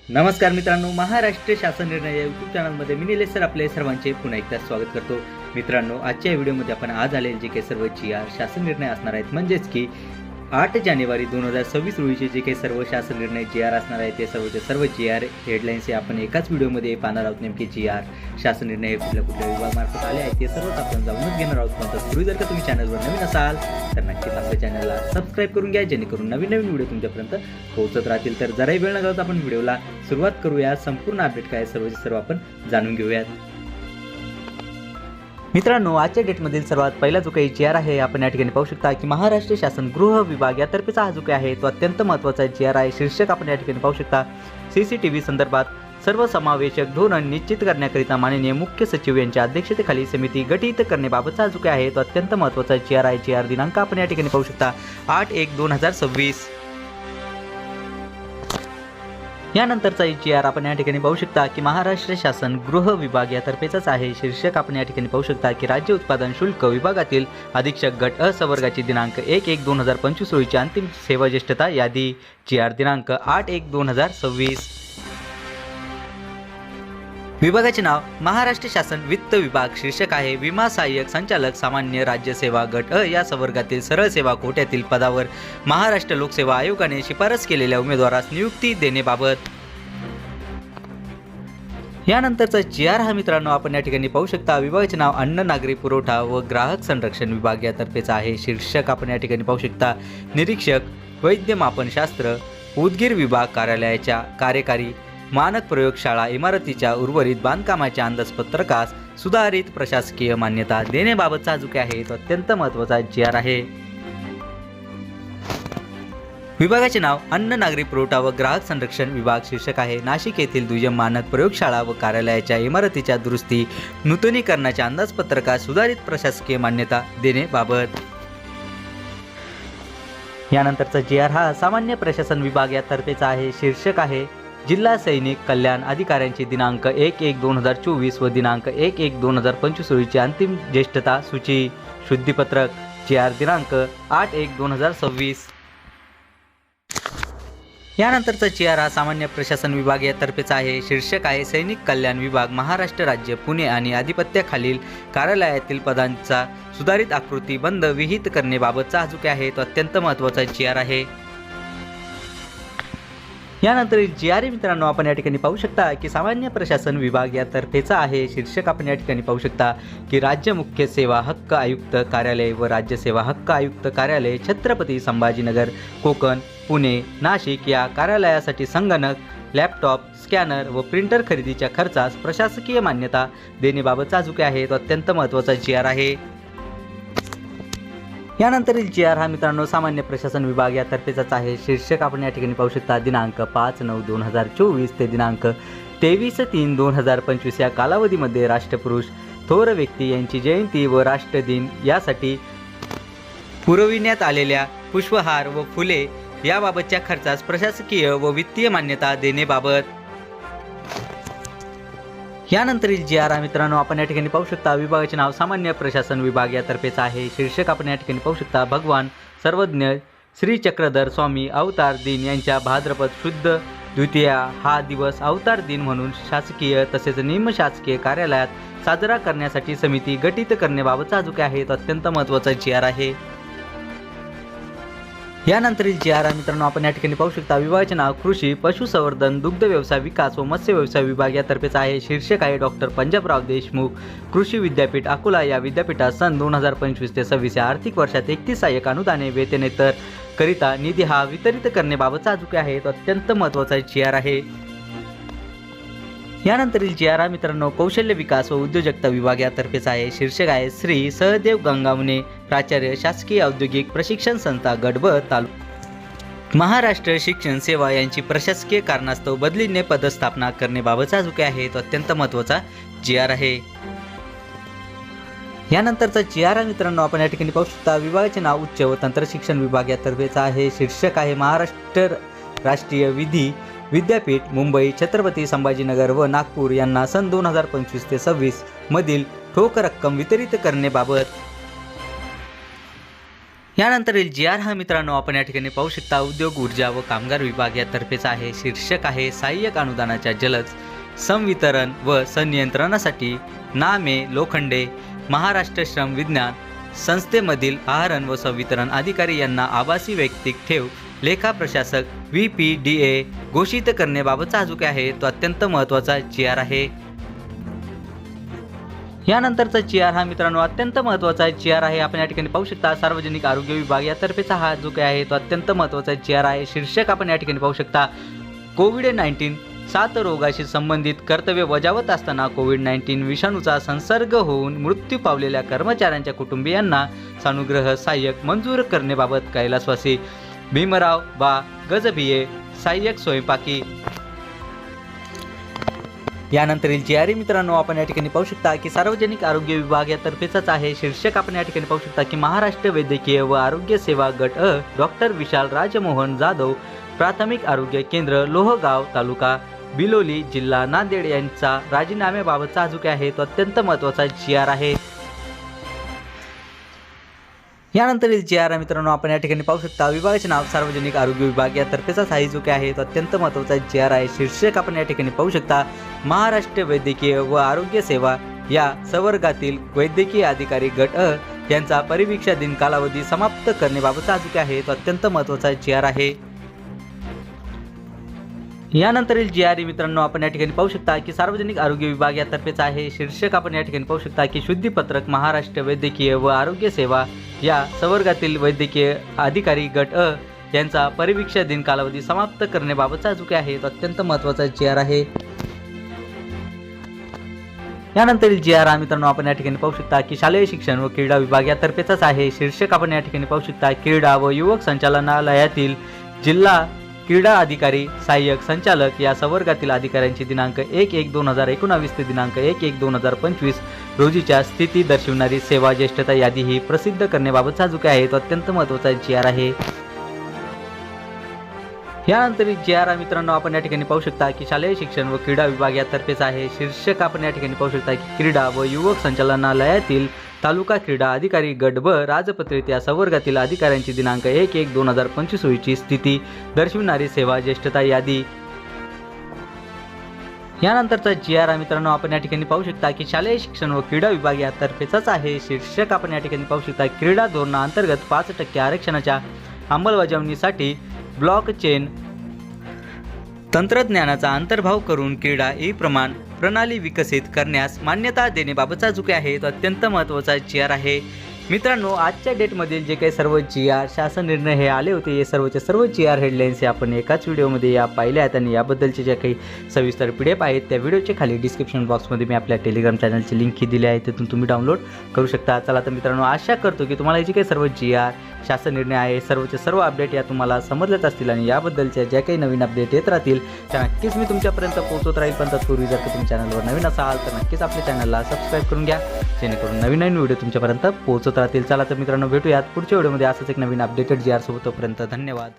नमस्कार मित्रांनो, महाराष्ट्र शासन निर्णय या यूट्यूब चॅनलमध्ये मी निलेश सर आपले सर्वांचे पुन्हा एकदा स्वागत करतो. मित्रांनो, आजच्या व्हिडिओमध्ये आपण आज आलेले जे काही सर्व शासन निर्णय असणार आहेत, म्हणजेच की 8 जानेवारी 2026 रोजीचे जे काही सर्व शासन निर्णय असणार आहेत, ते सर्व हेडलाईन्स हे आपण एकाच व्हिडिओमध्ये पाहणार आहोत. नेमके शासन निर्णय कुठल्या विभागामार्फत आले आहेत ते सर्वच आपण जाणूनच घेणार आहोत. पण तत्पूर्वी जर का तुम्ही चॅनलवर नवीन असाल तर नक्कीच आपल्या चॅनलला सबस्क्राईब करून घ्या, जेणेकरून नवीन व्हिडिओ तुमच्यापर्यंत पोहोचत राहतील. तर जराही वेळ न घालवता आपण व्हिडिओला सुरुवात करूया. संपूर्ण अपडेट काय सर्व आपण जाणून घेऊयात. मित्रांनो, आजच्या डेटमधील सर्वात पहिला जो काही आहे, आपण या ठिकाणी पाहू शकता की महाराष्ट्र शासन गृह विभाग यातर्फेचा हा जो काही आहे तो अत्यंत महत्त्वाचा आहे. शीर्षक आपण या ठिकाणी पाहू शकता, CCTV संदर्भात सर्वसमावेशक धोरण निश्चित करण्याकरिता माननीय मुख्य सचिव यांच्या अध्यक्षतेखाली समिती गठीत करण्याबाबतचा जो काही आहे तो अत्यंत महत्त्वाचा आहे. दिनांक आपण या ठिकाणी पाहू शकता 8/1/2026. यानंतरचा आपण या ठिकाणी पाहू शकता की महाराष्ट्र शासन गृह विभाग यातर्फेचाच आहे. शीर्षक आपण या ठिकाणी पाहू शकता की राज्य उत्पादन शुल्क विभागातील अधीक्षक गट संवर्गाची दिनांक 1/1/2025 रोजीची अंतिम सेवा ज्येष्ठता यादी. दिनांक 8/1/2026. विभागाचे नाव महाराष्ट्र शासन वित्त विभाग. शीर्षक आहे विमा सहाय्यक संचालक सामान्य राज्य सेवा गट या संवर्गातील सरळ सेवा कोट्यातील पदावर महाराष्ट्र लोकसेवा आयोगाने शिफारस केलेल्या उमेदवारास नियुक्ती देण्याबाबत. यानंतरचा हा मित्रांनो आपण या ठिकाणी पाहू शकता, विभागाचे नाव अन्न नागरी पुरवठा व ग्राहक संरक्षण विभाग यातर्फेचा आहे. शीर्षक आपण या ठिकाणी पाहू शकता, निरीक्षक वैद्यमापनशास्त्र उदगीर विभाग कार्यालयाच्या कार्यकारी मानक प्रयोगशाळा इमारतीच्या उर्वरित बांधकामाच्या अंदाजपत्रकास सुधारित प्रशासकीय मान्यता देण्याबाबतचा जो आहे तो अत्यंत महत्त्वाचा आहे. विभागाचे नाव अन्न नागरी पुरवठा व ग्राहक संरक्षण विभाग. शीर्षक आहे नाशिक येथील दुय्यम मानक प्रयोगशाळा व कार्यालयाच्या इमारतीच्या दुरुस्ती नूतनीकरणाच्या अंदाजपत्रकास सुधारित प्रशासकीय मान्यता देण्याबाबत. यानंतरचा हा सामान्य प्रशासन विभाग यातर्फेचा आहे. शीर्षक आहे जिल्हा सैनिक कल्याण अधिकाऱ्यांची दिनांक 1/1/2024 व दिनांक 1/1/2025 रोजीची अंतिम ज्येष्ठता सूची शुद्धीपत्रक. दिनांक 8/1/2026. यानंतरचा हा सामान्य प्रशासन विभाग यातर्फेचा आहे. शीर्षक आहे सैनिक कल्याण विभाग महाराष्ट्र राज्य पुणे आणि अधिपत्याखालील कार्यालयातील पदांचा सुधारित आकृती बंद विहित करण्याबाबतचा जो आहे तो अत्यंत महत्त्वाचा आहे. यानंतर मित्रांनो आपण या ठिकाणी पाहू शकता की सामान्य प्रशासन विभाग यातर्फेचा आहे. शीर्षक आपण या ठिकाणी पाहू शकता की राज्य मुख्य सेवा हक्क आयुक्त कार्यालय व राज्य सेवा हक्क आयुक्त कार्यालय छत्रपती संभाजीनगर कोकण पुणे नाशिक या कार्यालयासाठी संगणक लॅपटॉप स्कॅनर व प्रिंटर खरेदीच्या खर्चास प्रशासकीय मान्यता देण्याबाबतचा जो आहे तो अत्यंत महत्त्वाचा आहे. यानंतरील हा मित्रांनो सामान्य प्रशासन विभाग यातर्फेचाच आहे. शीर्षक आपण या ठिकाणी पाहू शकता दिनांक 5/9/2024 ते दिनांक 23/3/2025 या कालावधीमध्ये राष्ट्रपुरुष थोर व्यक्ती यांची जयंती व राष्ट्रदिन यासाठी पुरविण्यात आलेल्या पुष्पहार व फुले याबाबतच्या खर्चास प्रशासकीय व वित्तीय मान्यता देण्याबाबत. यानंतरील मित्रांनो आपण या ठिकाणी पाहू शकता, विभागाचे नाव सामान्य प्रशासन विभाग यातर्फेचा आहे. शीर्षक आपण या ठिकाणी पाहू शकता, भगवान सर्वज्ञ श्री चक्रधर स्वामी अवतार दिन यांच्या भाद्रपद शुद्ध द्वितीया हा दिवस अवतार दिन म्हणून शासकीय तसेच निमशासकीय कार्यालयात साजरा करण्यासाठी समिती गठीत करण्याबाबतचा जो आहे तो अत्यंत महत्त्वाचा आहे. यानंतरील मित्रांनो आपण या ठिकाणी पाहू शकता, विभागाचे नाव कृषी पशुसंवर्धन दुग्ध व्यवसाय विकास व मत्स्य व्यवसाय विभाग यातर्फेचा आहे. शीर्षक आहे डॉक्टर पंजाबराव देशमुख कृषी विद्यापीठ अकोला या विद्यापीठात सन 2025 ते 26 या आर्थिक वर्षात 31 सहाय्यक अनुदाने वेतनेतर करिता निधी हा वितरित करण्याबाबतचा जो आहे तो अत्यंत महत्त्वाचा आहे. यानंतरील मित्रांनो कौशल्य विकास व उद्योजकता विभाग यातर्फेचा आहे. शीर्षक आहे श्री सहदेव गंगावणे प्राचार्य शासकीय औद्योगिक प्रशिक्षण संस्था गडब तालुका महाराष्ट्र शिक्षण सेवा यांची प्रशासकीय कारणास्तव बदलीने पदस्थापना करण्याबाबतचा जो आहे तो अत्यंत महत्त्वाचा आहे. यानंतरचा मित्रांनो आपण या ठिकाणी पाहू शकता, विभागाचे नाव उच्च व तंत्र शिक्षण विभाग यातर्फेचा आहे. शीर्षक आहे महाराष्ट्र राष्ट्रीय विधी विद्यापीठ मुंबई छत्रपती संभाजीनगर व नागपूर यांना सन 2025 ते 26 मधील ठोक रक्कम वितरित करण्याबाबत. यानंतरील जी आर हा मित्रांनो आपण या ठिकाणी पाहू शकता उद्योग ऊर्जा व कामगार विभाग या तर्फेचा आहे. शीर्षक आहे सहाय्यक अनुदानाच्या जलद संवितरण व संनियंत्रणासाठी नामे लोखंडे महाराष्ट्र श्रम विज्ञान संस्थेमधील आहरण व संवितरण अधिकारी यांना आभासी वैयक्तिक ठेव लेखा प्रशासक VPDA घोषित करण्याबाबतचा हा जो काय आहे तो अत्यंत महत्त्वाचा जी आर आहे. यानंतरचा जी आर हा मित्रांनो अत्यंत महत्त्वाचा जी आर आहे. आपण या ठिकाणी पाहू शकता सार्वजनिक आरोग्य विभाग या तर्फेचा हा जो काय आहे तो अत्यंत महत्त्वाचा जी आर आहे. शीर्षक आपण या ठिकाणी पाहू शकता कोविड-19 साथरोगाशी संबंधित कर्तव्य बजावत असताना कोविड-19 विषाणूचा संसर्ग होऊन मृत्यू पावलेल्या कर्मचाऱ्यांच्या कुटुंबियांना सानुग्रह सहाय्यक मंजूर करण्याबाबत कैलासवासी भीमराव बा गजभिये सहाय्यक स्वयंपाकी. यानंतरील जी आर मित्रांनो आपण या ठिकाणी पाहू शकता की सार्वजनिक आरोग्य विभाग या तर्फेचाच आहे. शीर्षक आपण या ठिकाणी पाहू शकता की महाराष्ट्र वैद्यकीय व आरोग्य सेवा गट डॉक्टर विशाल राजमोहन जाधव प्राथमिक आरोग्य केंद्र लोहगाव तालुका बिलोली जिल्हा नांदेड यांचा राजीनाम्याबाबतचा हा जो काय आहे तो अत्यंत महत्त्वाचा जी आर आहे. यानंतरील जी आर मित्रांनो आपण या ठिकाणी पाहू शकता विभागाचे नाव सार्वजनिक आरोग्य विभाग या तर्फेचाच आहे जो काय आहे तो अत्यंत महत्त्वाचा जी आर आहे. शीर्षक आपण या ठिकाणी पाहू शकता महाराष्ट्र वैद्यकीय व आरोग्य सेवा या संवर्गातील वैद्यकीय अधिकारी गट यांचा परिवीक्षा दिन कालावधी समाप्त करण्याबाबतचा जो काय आहे तो अत्यंत महत्त्वाचा जी आर आहे. यानंतरील जी आर मित्रांनो आपण या ठिकाणी पाहू शकता की सार्वजनिक आरोग्य विभाग या तर्फेचा आहे. शीर्षक आपण या ठिकाणी पाहू शकता की शुद्धीपत्रक महाराष्ट्र वैद्यकीय व आरोग्य सेवा या संवर्गातील वैद्यकीय अधिकारी गट यांचा परिवीक्षा दिन कालावधी समाप्त करण्याबाबतचा जो काय आहे तो अत्यंत महत्त्वाचा जी आर आहे. यानंतरील जी आर मित्रांनो आपण या ठिकाणी पाहू शकता की शालेय शिक्षण व क्रीडा विभाग या तर्फेचाच आहे. शीर्षक आपण या ठिकाणी पाहू शकता क्रीडा व युवक संचालनालयातील जिल्हा क्रीडा अधिकारी सहाय्यक संचालक या संवर्गातील अधिकाऱ्यांची दिनांक 1/1/2019 ते दिनांक 1/1/2025 रोजीच्या स्थिती दर्शविणारी सेवा ज्येष्ठता यादी ही प्रसिद्ध करण्याबाबतचा जो काय आहे तो अत्यंत महत्त्वाचा जी आर आहे. यानंतर जी आर मित्रांनो आपण या ठिकाणी पाहू शकता की शालेय शिक्षण व क्रीडा विभाग या तर्फेच आहे. शीर्षक आपण या ठिकाणी पाहू शकता की क्रीडा व युवक संचालनालयातील तालुका क्रीडा अधिकारी गट ब राजपत्रित या संवर्गातील अधिकाऱ्यांची दिनांक 1/1/2025 रोजीची स्थिती दर्शविणारी सेवा ज्येष्ठता यादी. यानंतरचा जी आर मित्रांनो आपण या ठिकाणी पाहू शकता की शालेय शिक्षण व क्रीडा विभाग या तर्फेचाच आहे. शीर्षक आपण या ठिकाणी पाहू शकता क्रीडा धोरणाअंतर्गत 5% आरक्षणाच्या अंमलबजावणीसाठी ब्लॉकचेन तंत्रज्ञानाचा अंतर्भाव करून क्रीडा प्रमाण प्रणाली विकसित करण्यास मान्यता देण्याबाबतचा जो काय आहे तो अत्यंत महत्त्वाचा जी आर आहे. मित्रांनो आजच्या डेटमधील जे काही सर्व जी आर शासन निर्णय हे आले होते हे सर्वचे सर्व जी आर हेडलाईन्स हे आपण एकाच व्हिडिओमध्ये या पाहिल्या आहेत आणि याबद्दलचे ज्या काही सविस्तर PDF आहेत त्या व्हिडिओच्या खाली डिस्क्रिप्शन बॉक्समध्ये मी आपल्या टेलिग्राम चॅनलची लिंक ही दिली आहे, तिथून तुम्ही डाउनलोड करू शकता. चला तर मित्रांनो आशा करतो की तुम्हाला जे काही सर्व जी आर शासन निर्णय आहे सर्वचे सर्व अपडेट या तुम्हाला समजलेच असतील आणि याबद्दलच्या ज्या काही नवीन अपडेट येत राहतील त्या नक्कीच मी तुमच्यापर्यंत पोहोचवत राहील. पण तत्पूर्वी जर तुम्ही चॅनलवर नवीन असाल तर नक्कीच आपल्या चॅनलला सबस्क्राईब करून घ्या जेणेकरून नवीन नवीन व्हिडिओ तुमच्यापर्यंत पोहोचत राहतील. चला तर मित्रांनो भेटूयात पुढच्या व्हिडिओमध्ये असंच एक नवीन अपडेटेड जी आर सोबत. तोपर्यंत धन्यवाद.